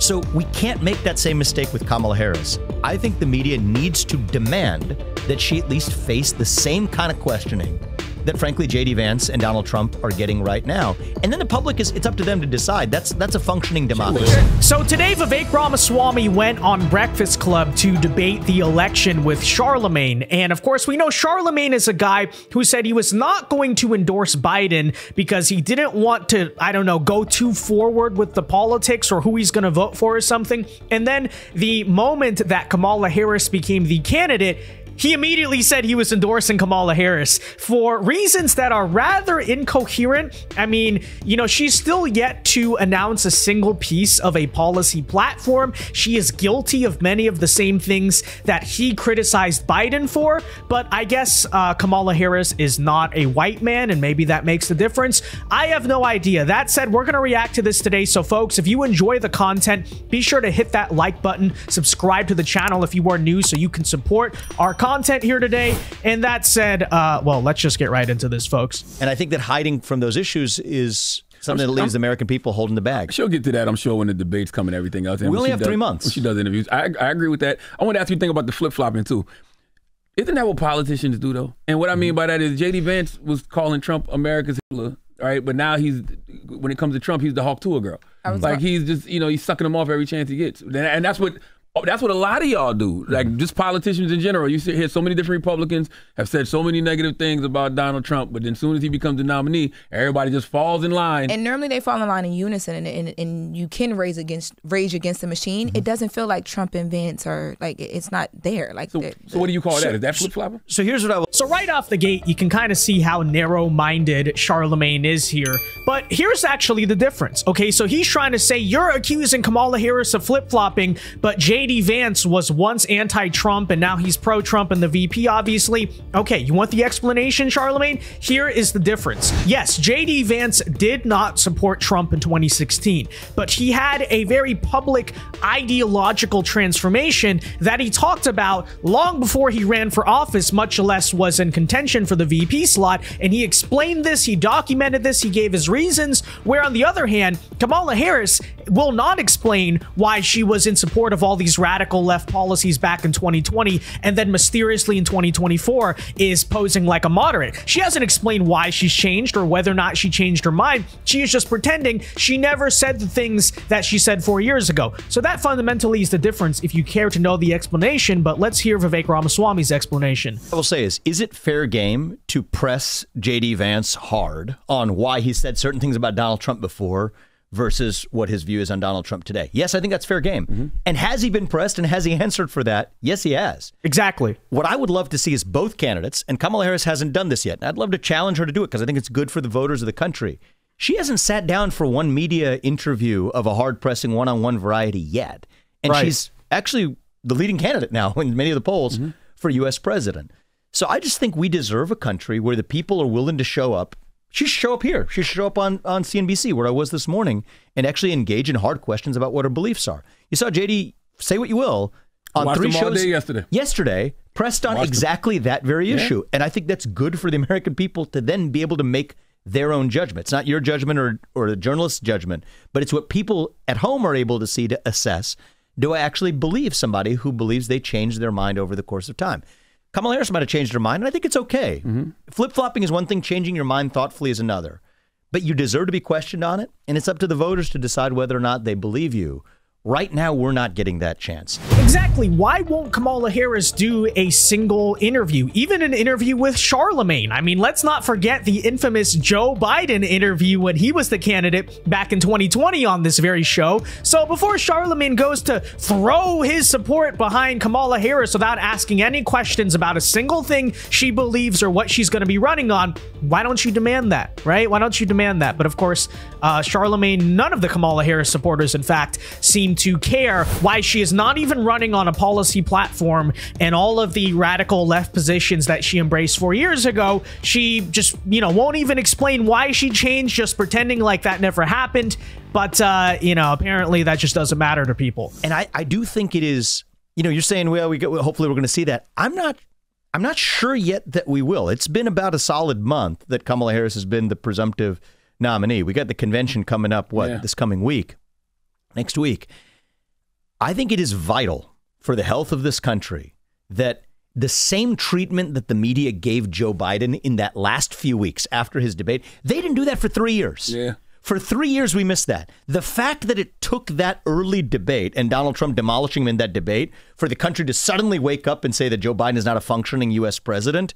So we can't make that same mistake with Kamala Harris. I think the media needs to demand that she at least face the same kind of questioning that, frankly, J.D. Vance and Donald Trump are getting right now. And then the public, it's up to them to decide. That's a functioning democracy. So today, Vivek Ramaswamy went on Breakfast Club to debate the election with Charlamagne. And of course, we know Charlamagne is a guy who said he was not going to endorse Biden because he didn't want to, I don't know, go too forward with the politics or who he's going to vote for or something. And then the moment that Kamala Harris became the candidate, he immediately said he was endorsing Kamala Harris for reasons that are rather incoherent. I mean, you know, she's still yet to announce a single piece of a policy platform. She is guilty of many of the same things that he criticized Biden for. But I guess Kamala Harris is not a white man, and maybe that makes the difference. I have no idea. That said, we're going to react to this today. So, folks, if you enjoy the content, be sure to hit that like button, subscribe to the channel if you are new so you can support our content here today. And that said, well, let's just get right into this, folks. And I think that hiding from those issues is something that leaves the American people holding the bag. She'll get to that, I'm sure, when the debates come and everything else. And we only have 3 months. When she does interviews. I agree with that. I want to ask you a thing about the flip-flopping, too. Isn't that what politicians do, though? And what I mean by that is J.D. Vance was calling Trump America's Hitler, right? But now when it comes to Trump, he's the Hawk Tuah girl. Like, he's just, you know, he's sucking him off every chance he gets. And that's what a lot of y'all do. Like, just politicians in general. You hear so many different Republicans have said so many negative things about Donald Trump, but then as soon as he becomes the nominee, everybody just falls in line. And normally they fall in line in unison, and you can rage against the machine. It doesn't feel like Trump and Vance are, like, it's not there. Like, so what do you call that? Is that flip-flopper? So here's what I will. So right off the gate, you can kind of see how narrow-minded Charlamagne is here. But here's actually the difference. Okay, so he's trying to say you're accusing Kamala Harris of flip-flopping, but J.D. Vance was once anti-Trump and now he's pro-Trump and the VP, obviously. Okay, you want the explanation, Charlamagne? Here is the difference. Yes, J.D. Vance did not support Trump in 2016, but he had a very public ideological transformation that he talked about long before he ran for office, much less was in contention for the VP slot. And he explained this, he documented this, he gave his reasons, where on the other hand, Kamala Harris will not explain why she was in support of all these radical left policies back in 2020 and then mysteriously in 2024 is posing like a moderate. She hasn't explained why she's changed or whether or not she changed her mind. She is just pretending she never said the things that she said 4 years ago. So that fundamentally is the difference if you care to know the explanation, but let's hear Vivek Ramaswamy's explanation. I will say is it fair game to press J.D. Vance hard on why he said certain things about Donald Trump before versus what his view is on Donald Trump today? Yes, I think that's fair game. And has he been pressed and has he answered for that? Yes, he has. Exactly. What I would love to see is both candidates, and Kamala Harris hasn't done this yet. I'd love to challenge her to do it because I think it's good for the voters of the country. She hasn't sat down for one media interview of a hard-pressing one-on-one variety yet. And she's actually the leading candidate now in many of the polls for U.S. president. So I just think we deserve a country where the people are willing to show up. She should show up here. She should show up on CNBC, where I was this morning, and actually engage in hard questions about what her beliefs are. You saw JD, say what you will, on 3 shows yesterday, pressed on exactly that very issue. And I think that's good for the American people to then be able to make their own judgment. It's not your judgment or the journalist's judgment, but it's what people at home are able to see to assess. Do I actually believe somebody who believes they changed their mind over the course of time? Kamala Harris might have changed her mind, and I think it's okay. Flip-flopping is one thing, changing your mind thoughtfully is another. But you deserve to be questioned on it, and it's up to the voters to decide whether or not they believe you. Right now, we're not getting that chance. Exactly. Why won't Kamala Harris do a single interview, even an interview with Charlamagne? I mean, let's not forget the infamous Joe Biden interview when he was the candidate back in 2020 on this very show. So before Charlamagne goes to throw his support behind Kamala Harris without asking any questions about a single thing she believes or what she's going to be running on, why don't you demand that, right? Why don't you demand that? But of course, Charlamagne, none of the Kamala Harris supporters, in fact, seem to care why she is not even running on a policy platform, and all of the radical left positions that she embraced 4 years ago, she just, you know, won't even explain why she changed, just pretending like that never happened. But, you know, apparently that just doesn't matter to people. And I do think it is, you know, you're saying, well, hopefully we're going to see that. I'm not sure yet that we will. It's been about a solid month that Kamala Harris has been the presumptive nominee. We got the convention coming up, this coming week, next week. I think it is vital for the health of this country that the same treatment that the media gave Joe Biden in that last few weeks after his debate, they didn't do that for 3 years. Yeah. For 3 years, we missed that. The fact that it took that early debate and Donald Trump demolishing him in that debate for the country to suddenly wake up and say that Joe Biden is not a functioning U.S. president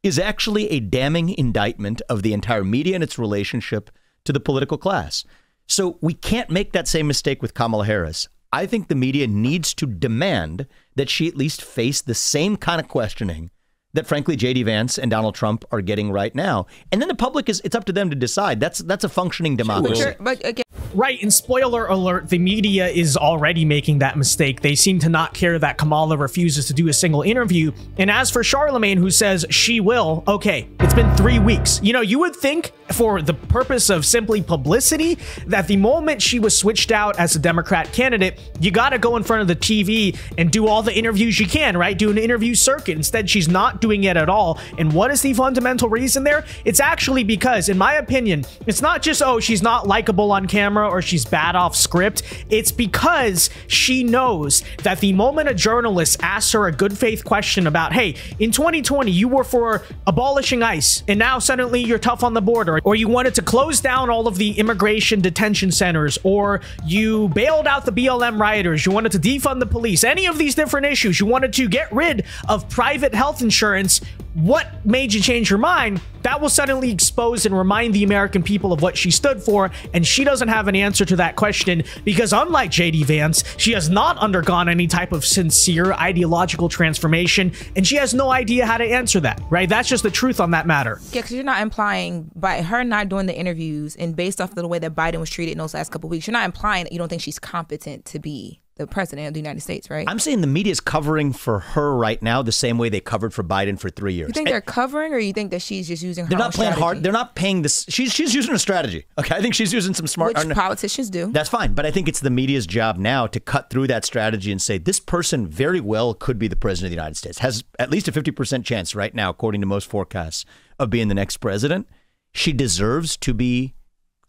is actually a damning indictment of the entire media and its relationship to the political class. So we can't make that same mistake with Kamala Harris. I think the media needs to demand that she at least face the same kind of questioning that, frankly, J.D. Vance and Donald Trump are getting right now. And then the public it's up to them to decide. That's a functioning democracy. But again, Right, and spoiler alert, the media is already making that mistake. They seem to not care that Kamala refuses to do a single interview. And as for Charlamagne, who says she will, okay, it's been 3 weeks. You know, you would think for the purpose of simply publicity that the moment she was switched out as a Democrat candidate, you got to go in front of the TV and do all the interviews you can, right? Do an interview circuit. Instead, she's not doing it at all. And what is the fundamental reason there? It's actually because, in my opinion, it's not just, oh, she's not likable on camera or she's bad off script. It's because she knows that the moment a journalist asks her a good faith question about, hey, in 2020, you were for abolishing ICE and now suddenly you're tough on the border, or you wanted to close down all of the immigration detention centers, or you bailed out the BLM rioters, you wanted to defund the police, any of these different issues, you wanted to get rid of private health insurance. What made you change your mind? That will suddenly expose and remind the American people of what she stood for, and she doesn't have an answer to that question because, unlike J.D. Vance, she has not undergone any type of sincere ideological transformation, and she has no idea how to answer that, right? That's just the truth on that matter. Yeah, because you're not implying, by her not doing the interviews and based off of the way that Biden was treated in those last couple of weeks, you're not implying that you don't think she's competent to be the president of the United States, right? I'm saying the media is covering for her right now the same way they covered for Biden for 3 years. You think they're covering, or you think that she's just using her They're not own playing strategy? hard. They're not paying this. She's using a strategy. Okay, I think she's using some smart. Which politicians do. That's fine, but I think it's the media's job now to cut through that strategy and say this person very well could be the president of the United States. Has at least a 50% chance right now, according to most forecasts, of being the next president. She deserves to be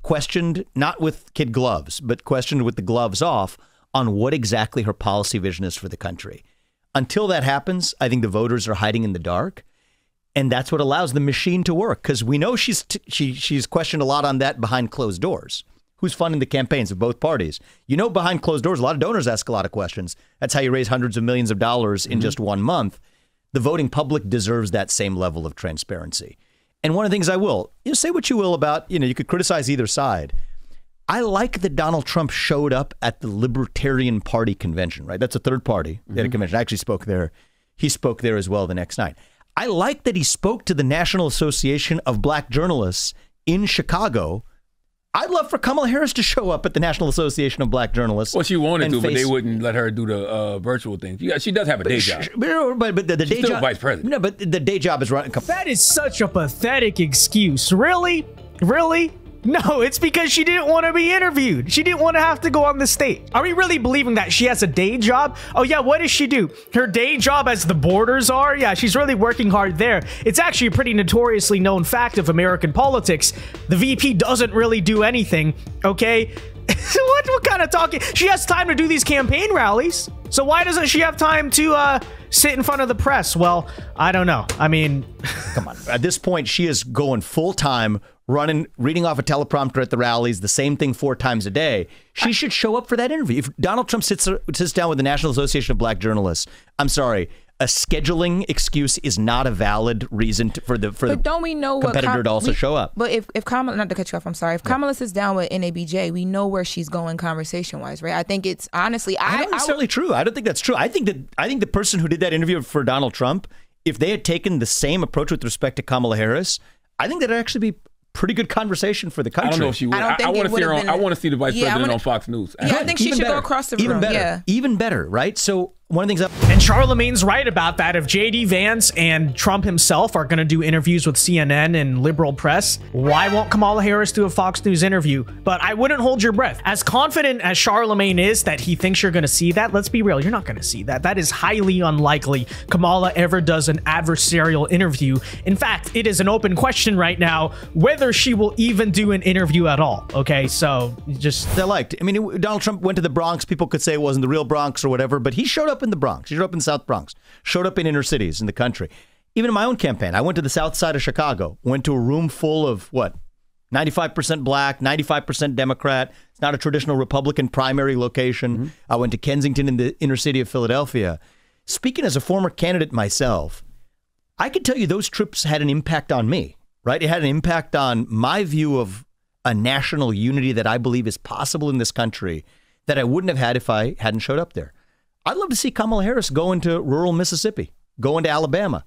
questioned, not with kid gloves, but questioned with the gloves off, on what exactly her policy vision is for the country. Until that happens, I think the voters are hiding in the dark. And that's what allows the machine to work, because we know she's questioned a lot on that behind closed doors. Who's funding the campaigns of both parties? You know, behind closed doors, a lot of donors ask a lot of questions. That's how you raise hundreds of millions of dollars in just 1 month. The voting public deserves that same level of transparency. And one of the things I will, say what you will about, you could criticize either side. I like that Donald Trump showed up at the Libertarian Party convention, right? That's a third party. They had a convention. I actually spoke there. He spoke there as well the next night. I like that he spoke to the National Association of Black Journalists in Chicago. I'd love for Kamala Harris to show up at the National Association of Black Journalists. Well, she wanted to, but they wouldn't let her do the virtual thing. She does have a day job. But the day She's still job, vice president. No, but the day job is running. That is such a pathetic excuse. Really? Really? No, it's because she didn't want to be interviewed. She didn't want to have to go on the stage. Are we really believing that she has a day job? Oh yeah, what does she do? Her day job as the borders are? Yeah, she's really working hard there. It's actually a pretty notoriously known fact of American politics. The VP doesn't really do anything, okay? What kind of talking? She has time to do these campaign rallies. So why doesn't she have time to sit in front of the press? Well, I don't know. I mean, come on. At this point, she is going full time, reading off a teleprompter at the rallies, the same thing 4 times a day. She should show up for that interview. If Donald Trump sits down with the National Association of Black Journalists, I'm sorry, a scheduling excuse is not a valid reason for the don't we know competitor to also show up. But if Kamala, not to cut you off, I'm sorry. If Kamala sits down with NABJ, we know where she's going conversation-wise, right? I think it's honestly, I don't necessarily true. I don't think that's true. I think the person who did that interview for Donald Trump, if they had taken the same approach with respect to Kamala Harris, I think that'd actually be pretty good conversation for the country. I don't know if she would. I want to see the vice president on Fox News. Yeah, I think she should go across the room. Even better. Yeah. Even better, right? So one of the things And Charlamagne's right about that. If JD Vance and Trump himself are going to do interviews with CNN and liberal press, why won't Kamala Harris do a Fox News interview? But I wouldn't hold your breath. As confident as Charlamagne is that he thinks you're going to see that, let's be real, you're not going to see that. That is highly unlikely Kamala ever does an adversarial interview. In fact, it is an open question right now whether she will even do an interview at all. Okay, so just... They're liked. I mean, Donald Trump went to the Bronx. People could say it wasn't the real Bronx or whatever, but he showed up in the Bronx. He showed up in South Bronx, showed up in inner cities in the country. Even in my own campaign, I went to the south side of Chicago, went to a room full of, 95% black, 95% Democrat. It's not a traditional Republican primary location. Mm-hmm. I went to Kensington in the inner city of Philadelphia. Speaking as a former candidate myself, I can tell you those trips had an impact on me, right? It had an impact on my view of a national unity that I believe is possible in this country that I wouldn't have had if I hadn't showed up there. I'd love to see Kamala Harris go into rural Mississippi, go into Alabama,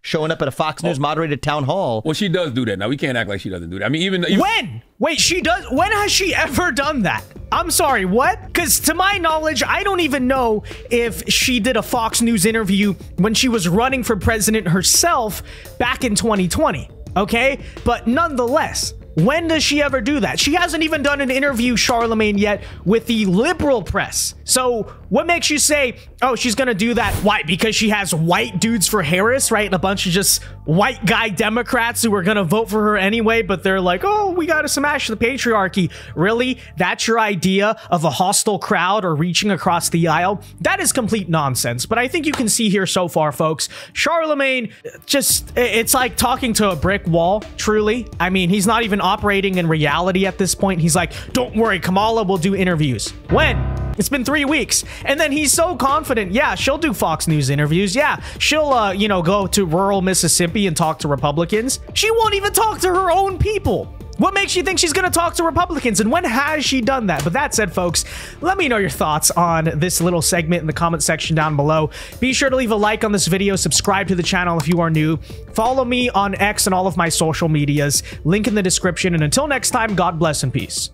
showing up at a Fox News moderated town hall. Well, she does do that. Now, we can't act like she doesn't do that. I mean, even when? Wait, she does? When has she ever done that? I'm sorry, what? Because to my knowledge, I don't even know if she did a Fox News interview when she was running for president herself back in 2020, okay? But nonetheless, when does she ever do that? She hasn't even done an interview, Charlamagne, yet with the liberal press. So what makes you say, oh, she's going to do that? Why? Because she has white dudes for Harris, right? And a bunch of just white guy Democrats who are going to vote for her anyway, but they're like, oh, we got to smash the patriarchy. Really? That's your idea of a hostile crowd or reaching across the aisle? That is complete nonsense. But I think you can see here so far, folks, Charlamagne, it's like talking to a brick wall, truly. I mean, he's not even operating in reality at this point. He's like, don't worry, Kamala will do interviews. When? It's been 3 weeks. And then he's so confident. Yeah, she'll do Fox News interviews. Yeah, she'll, go to rural Mississippi and talk to Republicans. She won't even talk to her own people. What makes you think she's going to talk to Republicans? And when has she done that? But that said, folks, let me know your thoughts on this little segment in the comment section down below. Be sure to leave a like on this video. Subscribe to the channel if you are new. Follow me on X and all of my social medias. Link in the description. And until next time, God bless and peace.